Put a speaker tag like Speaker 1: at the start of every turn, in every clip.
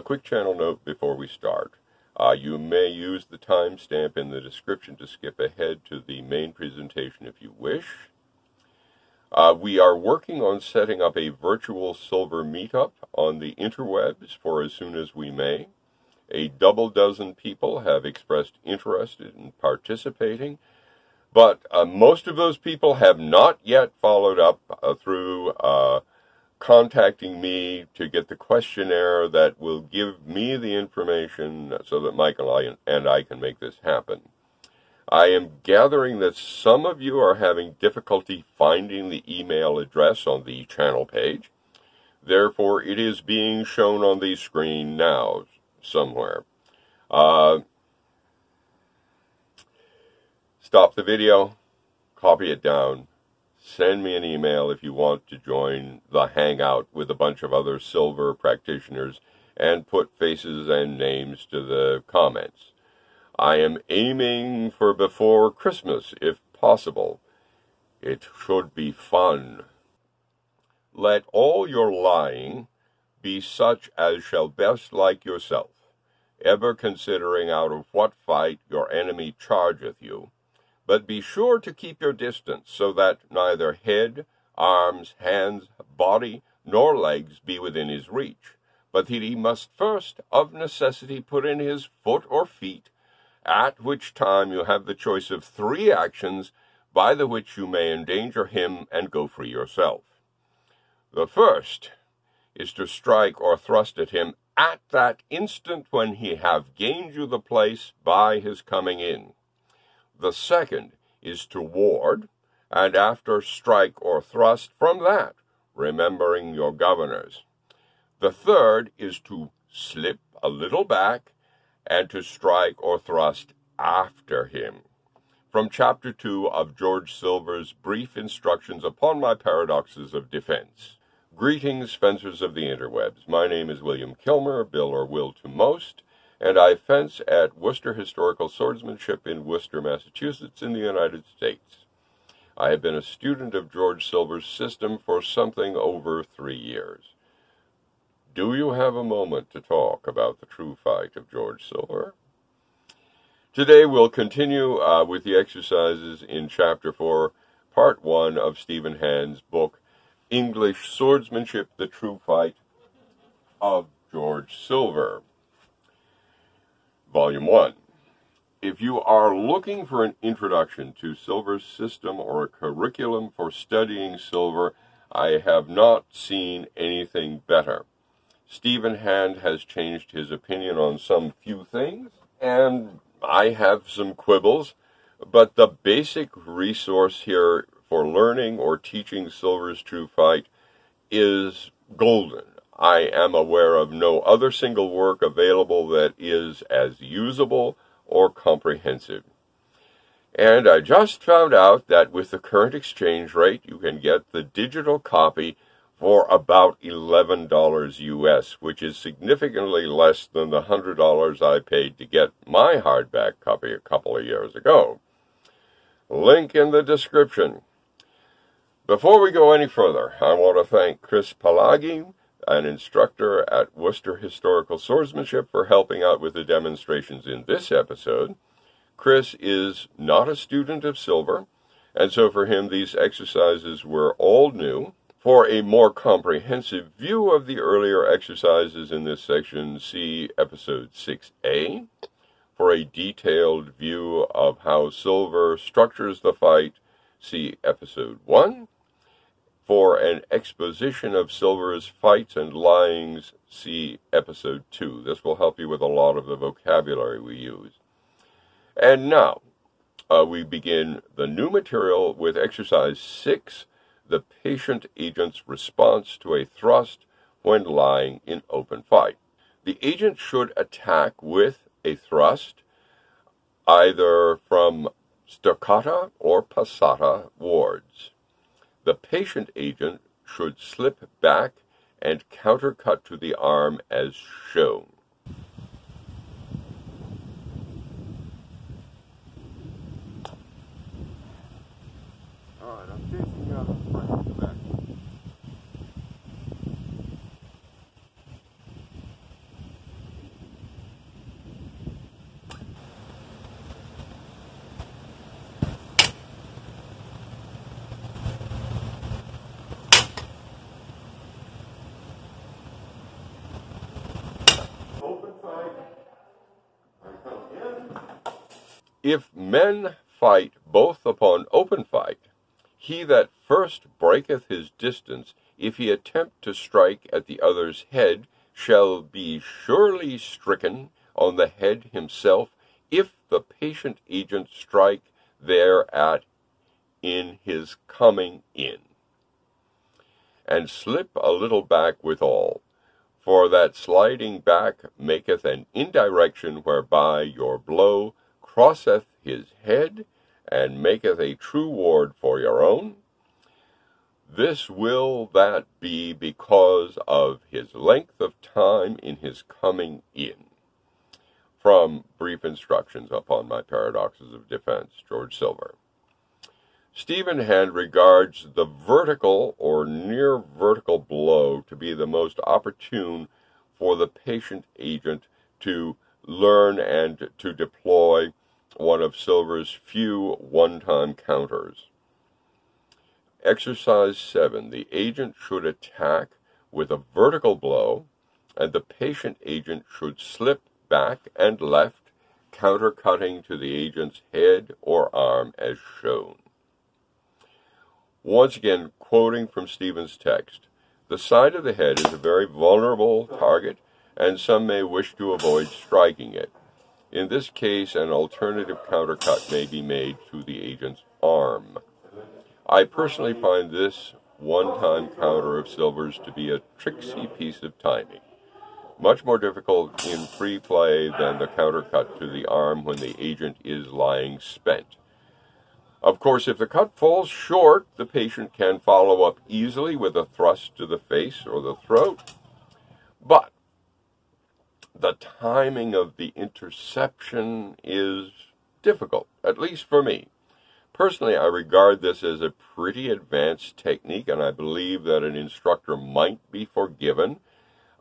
Speaker 1: A quick channel note before we start. You may use the timestamp in the description to skip ahead to the main presentation if you wish. We are working on setting up a virtual silver meetup on the interwebs for as soon as we may. A double dozen people have expressed interest in participating, but most of those people have not yet followed up through contacting me to get the questionnaire that will give me the information so that Michael and I can make this happen. I am gathering that some of you are having difficulty finding the email address on the channel page. Therefore, it is being shown on the screen now somewhere. Stop the video, copy it down, send me an email if you want to join the hangout with a bunch of other silver practitioners and put faces and names to the comments. I am aiming for before Christmas, if possible. It should be fun. Let all your lying be such as shall best like yourself, ever considering out of what fight your enemy chargeth you. But be sure to keep your distance, so that neither head, arms, hands, body, nor legs be within his reach, but that he must first of necessity put in his foot or feet, at which time you have the choice of 3 actions by the which you may endanger him and go free yourself. The first is to strike or thrust at him at that instant when he have gained you the place by his coming in. The second is to ward, and after strike or thrust from that, remembering your governors. The third is to slip a little back, and to strike or thrust after him. From Chapter 2 of George Silver's Brief Instructions upon My Paradoxes of Defense. Greetings, fencers of the interwebs. My name is William Kilmer, Bill or Will to most, and I fence at Worcester Historical Swordsmanship in Worcester, Massachusetts, in the United States. I have been a student of George Silver's system for something over 3 years. Do you have a moment to talk about the true fight of George Silver? Today we'll continue with the exercises in Chapter 4, Part 1 of Stephen Hand's book, English Swordsmanship, The True Fight of George Silver. Volume 1. If you are looking for an introduction to Silver's system or a curriculum for studying Silver, I have not seen anything better. Stephen Hand has changed his opinion on some few things, and I have some quibbles, but the basic resource here for learning or teaching Silver's true fight is golden. I am aware of no other single work available that is as usable or comprehensive. And I just found out that with the current exchange rate, you can get the digital copy for about $11 US, which is significantly less than the $100 I paid to get my hardback copy a couple of years ago. Link in the description. Before we go any further, I want to thank Chris Palagi, an instructor at Worcester Historical Swordsmanship, for helping out with the demonstrations in this episode. Chris is not a student of Silver, and so for him these exercises were all new. For a more comprehensive view of the earlier exercises in this section, see Episode 6A. For a detailed view of how Silver structures the fight, see Episode 1. For an exposition of Silver's fights and lyings, see Episode 2. This will help you with a lot of the vocabulary we use. And now, we begin the new material with Exercise 6, the patient agent's response to a thrust when lying in open fight. The agent should attack with a thrust, either from stoccata or passata wards. The patient agent should slip back and countercut to the arm as shown. All right, I'm facing you out of the front and the back. If men fight both upon open fight, he that first breaketh his distance, if he attempt to strike at the other's head, shall be surely stricken on the head himself, if the patient agent strike thereat in his coming in. And slip a little back withal, for that sliding back maketh an indirection whereby your blow crosseth his head, and maketh a true ward for your own. This will that be because of his length of time in his coming in. From Brief Instructions upon My Paradoxes of Defense, George Silver. Stephen Hand regards the vertical or near vertical blow to be the most opportune for the patient agent to learn and to deploy one of Silver's few one-time counters. Exercise 7. The agent should attack with a vertical blow, and the patient agent should slip back and left, counter-cutting to the agent's head or arm as shown. Once again, quoting from Stephen's text, the side of the head is a very vulnerable target, and some may wish to avoid striking it. In this case, an alternative countercut may be made to the agent's arm. I personally find this one-time counter of Silver's to be a tricksy piece of timing, much more difficult in free play than the countercut to the arm when the agent is lying spent. Of course, if the cut falls short, the patient can follow up easily with a thrust to the face or the throat, but the timing of the interception is difficult, at least for me. Personally, I regard this as a pretty advanced technique, and I believe that an instructor might be forgiven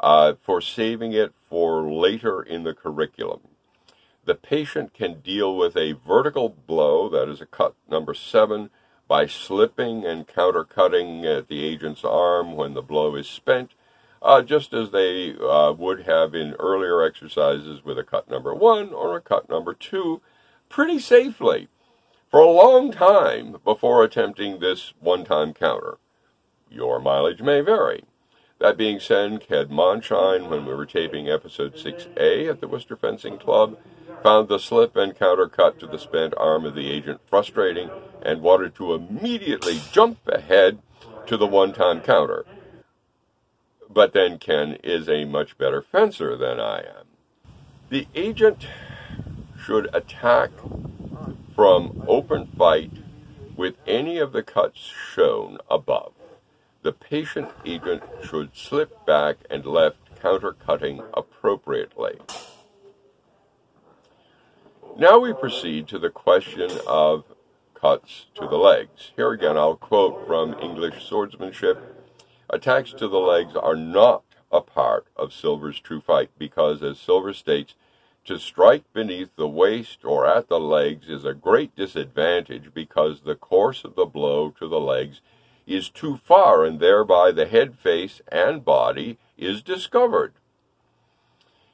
Speaker 1: for saving it for later in the curriculum. The patient can deal with a vertical blow, that is a cut number 7, by slipping and counter-cutting at the agent's arm when the blow is spent, just as they would have in earlier exercises with a cut number 1 or a cut number 2, pretty safely, for a long time before attempting this one-time counter. Your mileage may vary. That being said, Ked Monshine, when we were taping episode 6A at the Worcester Fencing Club, found the slip and counter cut to the spent arm of the agent frustrating and wanted to immediately jump ahead to the one-time counter. But then Ken is a much better fencer than I am. The agent should attack from open fight with any of the cuts shown above. The patient agent should slip back and left, counter-cutting appropriately. Now we proceed to the question of cuts to the legs. Here again I'll quote from English Swordsmanship. Attacks to the legs are not a part of Silver's true fight because, as Silver states, to strike beneath the waist or at the legs is a great disadvantage because the course of the blow to the legs is too far, and thereby the head, face, and body is discovered.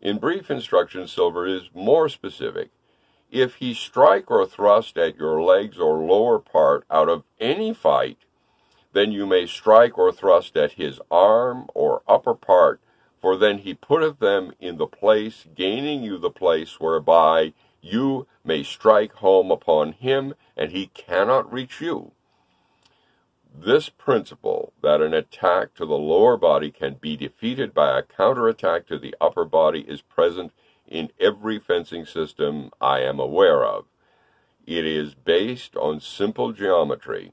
Speaker 1: In Brief Instructions, Silver is more specific. If he strike or thrust at your legs or lower part out of any fight, then you may strike or thrust at his arm or upper part, for then he putteth them in the place, gaining you the place whereby you may strike home upon him, and he cannot reach you. This principle, that an attack to the lower body can be defeated by a counterattack to the upper body, is present in every fencing system I am aware of. It is based on simple geometry.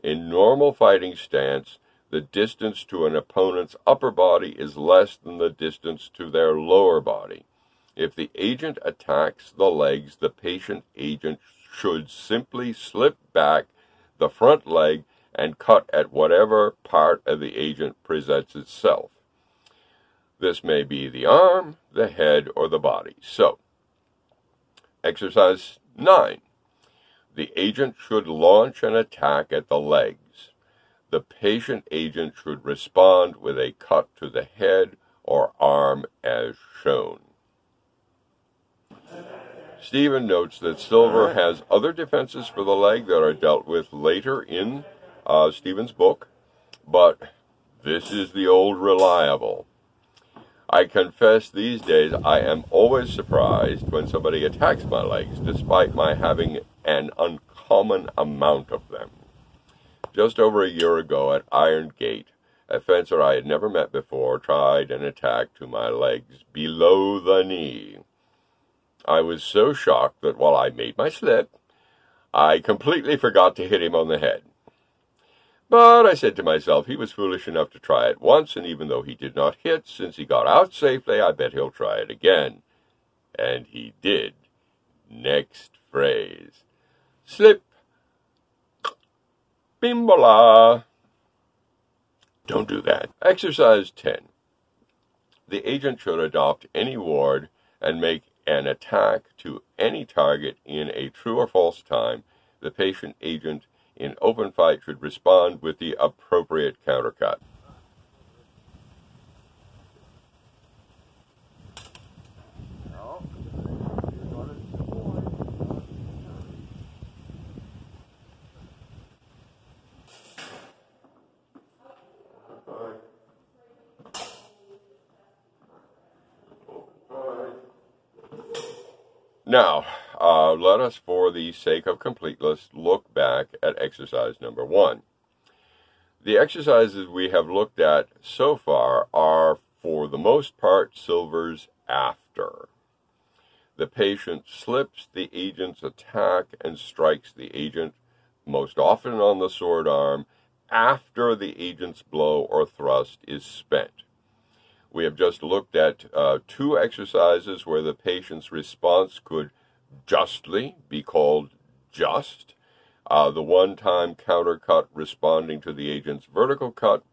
Speaker 1: In normal fighting stance, the distance to an opponent's upper body is less than the distance to their lower body. If the agent attacks the legs, the patient agent should simply slip back the front leg and cut at whatever part of the agent presents itself. This may be the arm, the head, or the body. So, exercise 9. The agent should launch an attack at the legs. The patient agent should respond with a cut to the head or arm as shown. Stephen notes that silver has other defenses for the leg that are dealt with later in Stephen's book, but this is the old reliable. I confess these days I am always surprised when somebody attacks my legs, despite my having an uncommon amount of them. Just over a year ago at Iron Gate, a fencer I had never met before tried an attack to my legs below the knee. I was so shocked that while I made my slip, I completely forgot to hit him on the head. But I said to myself, he was foolish enough to try it once, and even though he did not hit, since he got out safely, I bet he'll try it again. And he did. Next phrase. Slip. Bimbola. Don't do that. Exercise 10. The agent should adopt any ward and make an attack to any target in a true or false time. The patient agent in open fight should respond with the appropriate countercut. Now, let us, for the sake of completeness, look back at exercise number 1. The exercises we have looked at so far are, for the most part, silvers after. The patient slips the agent's attack and strikes the agent, most often on the sword arm, after the agent's blow or thrust is spent. We have just looked at 2 exercises where the patient's response could justly be called just. The one-time countercut responding to the agent's vertical cut,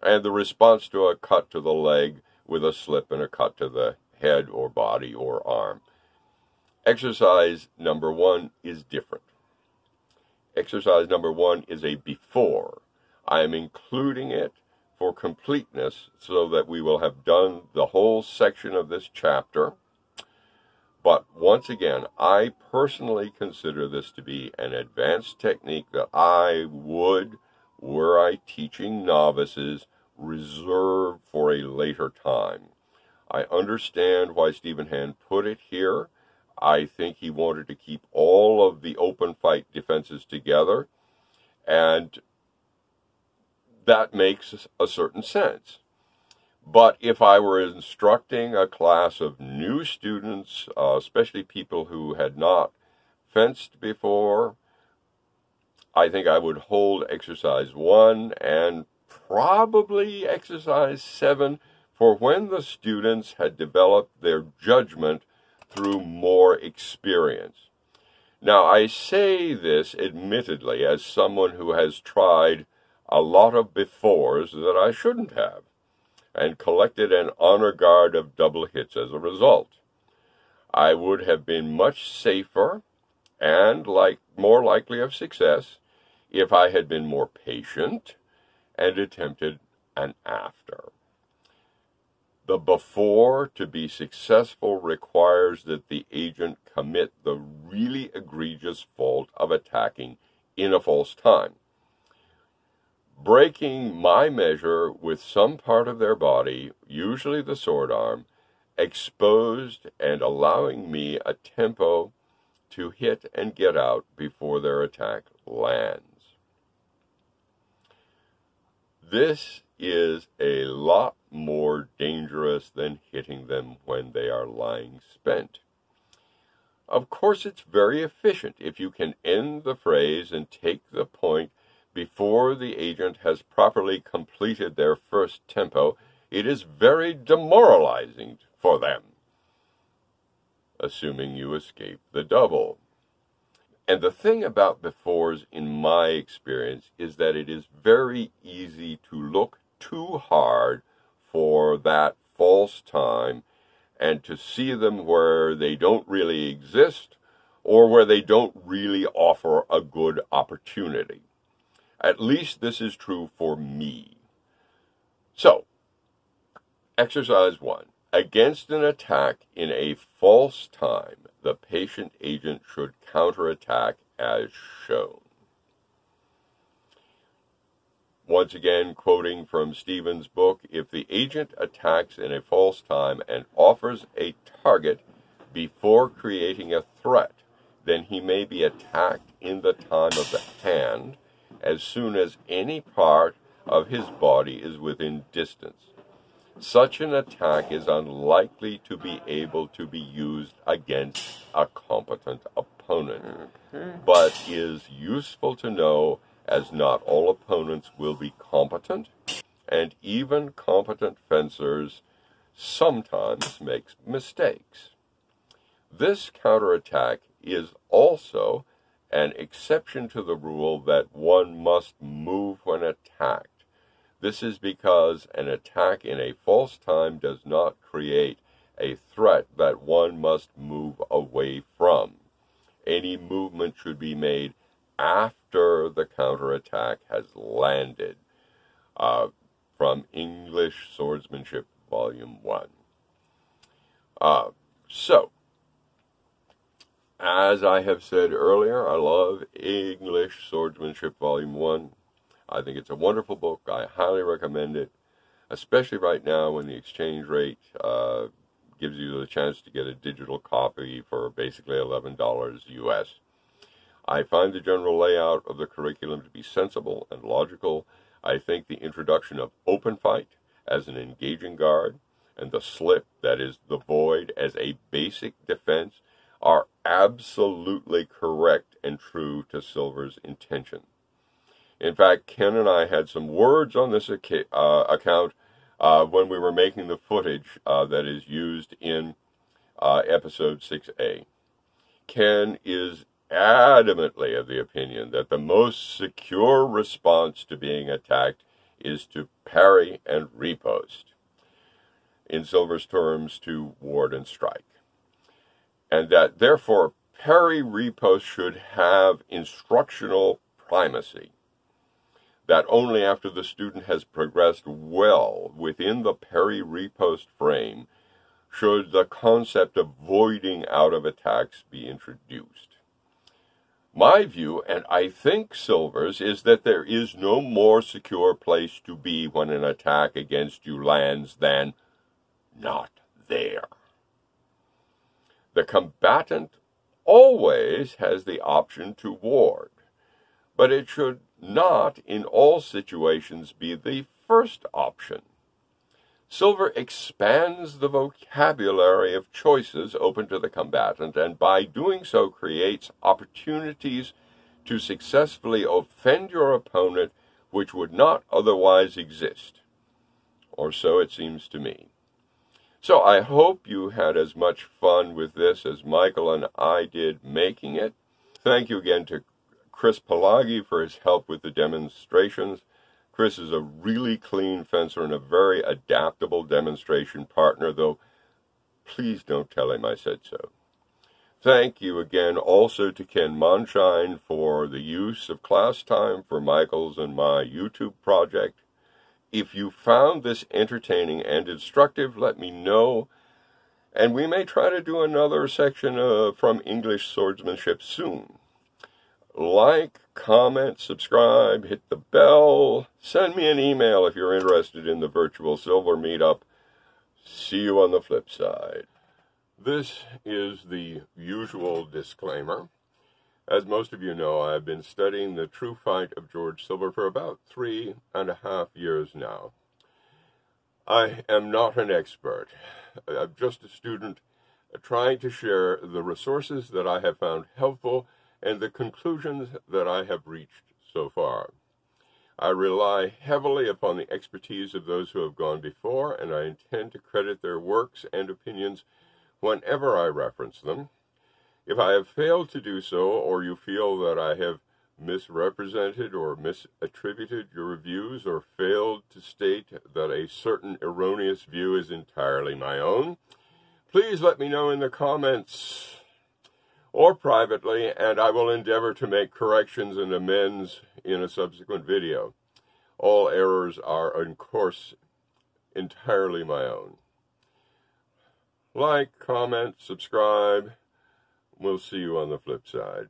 Speaker 1: and the response to a cut to the leg with a slip and a cut to the head or body or arm. Exercise number 1 is different. Exercise number 1 is a before. I am including it for completeness so that we will have done the whole section of this chapter. But once again, I personally consider this to be an advanced technique that I would, were I teaching novices, reserve for a later time. I understand why Stephen Hand put it here. I think he wanted to keep all of the open fight defenses together, and that makes a certain sense. But if I were instructing a class of new students, especially people who had not fenced before, I think I would hold exercise 1 and probably exercise 7 for when the students had developed their judgment through more experience. Now, I say this admittedly as someone who has tried a lot of befores that I shouldn't have, and collected an honor guard of double hits as a result. I would have been much safer and more likely of success if I had been more patient and attempted an after. The before to be successful requires that the agent commit the really egregious fault of attacking in a false time. Breaking my measure with some part of their body, usually the sword arm, exposed and allowing me a tempo to hit and get out before their attack lands. This is a lot more dangerous than hitting them when they are lying spent. Of course, it's very efficient if you can end the phrase and take the point before the agent has properly completed their first tempo. It is very demoralizing for them, assuming you escape the double. And the thing about befores, in my experience, is that it is very easy to look too hard for that false time and to see them where they don't really exist or where they don't really offer a good opportunity. At least this is true for me. So, exercise 1. Against an attack in a false time, the patient agent should counterattack as shown. Once again, quoting from Stephen's book, if the agent attacks in a false time and offers a target before creating a threat, then he may be attacked in the time of the hand as soon as any part of his body is within distance. Such an attack is unlikely to be able to be used against a competent opponent, but is useful to know as not all opponents will be competent, and even competent fencers sometimes make mistakes. This counterattack is also an exception to the rule that one must move when attacked. This is because an attack in a false time does not create a threat that one must move away from. Any movement should be made after the counterattack has landed. From English Swordsmanship, Volume 1. So, as I have said earlier, I love English Swordsmanship, Volume 1. I think it's a wonderful book. I highly recommend it, especially right now when the exchange rate gives you the chance to get a digital copy for basically $11 US. I find the general layout of the curriculum to be sensible and logical. I think the introduction of open fight as an engaging guard and the slip, that is the void, as a basic defense are absolutely correct and true to Silver's intention. In fact, Ken and I had some words on this account when we were making the footage that is used in episode 6A. Ken is adamantly of the opinion that the most secure response to being attacked is to parry and riposte. In Silver's terms, to ward and strike. And that, therefore, parry riposte should have instructional primacy. That only after the student has progressed well within the parry riposte frame should the concept of voiding out of attacks be introduced. My view, and I think Silver's, is that there is no more secure place to be when an attack against you lands than not there. The combatant always has the option to ward, but it should not in all situations be the first option. Silver expands the vocabulary of choices open to the combatant, and by doing so creates opportunities to successfully offend your opponent which would not otherwise exist. Or so it seems to me. So I hope you had as much fun with this as Michael and I did making it. Thank you again to Chris Pelagi for his help with the demonstrations. Chris is a really clean fencer and a very adaptable demonstration partner, though please don't tell him I said so. Thank you again also to Ken Monshine for the use of class time for Michael's and my YouTube project. If you found this entertaining and instructive, let me know, and we may try to do another section from English Swordsmanship soon. Like, comment, subscribe, hit the bell, send me an email if you're interested in the virtual Silver meetup. See you on the flip side. This is the usual disclaimer. As most of you know, I've been studying the true fight of George Silver for about 3.5 years now. I am not an expert. I'm just a student trying to share the resources that I have found helpful and the conclusions that I have reached so far. I rely heavily upon the expertise of those who have gone before, and I intend to credit their works and opinions whenever I reference them. If I have failed to do so, or you feel that I have misrepresented or misattributed your reviews, or failed to state that a certain erroneous view is entirely my own, please let me know in the comments or privately, and I will endeavor to make corrections and amends in a subsequent video. All errors are, of course, entirely my own. Like, comment, subscribe, We'll see you on the flip side.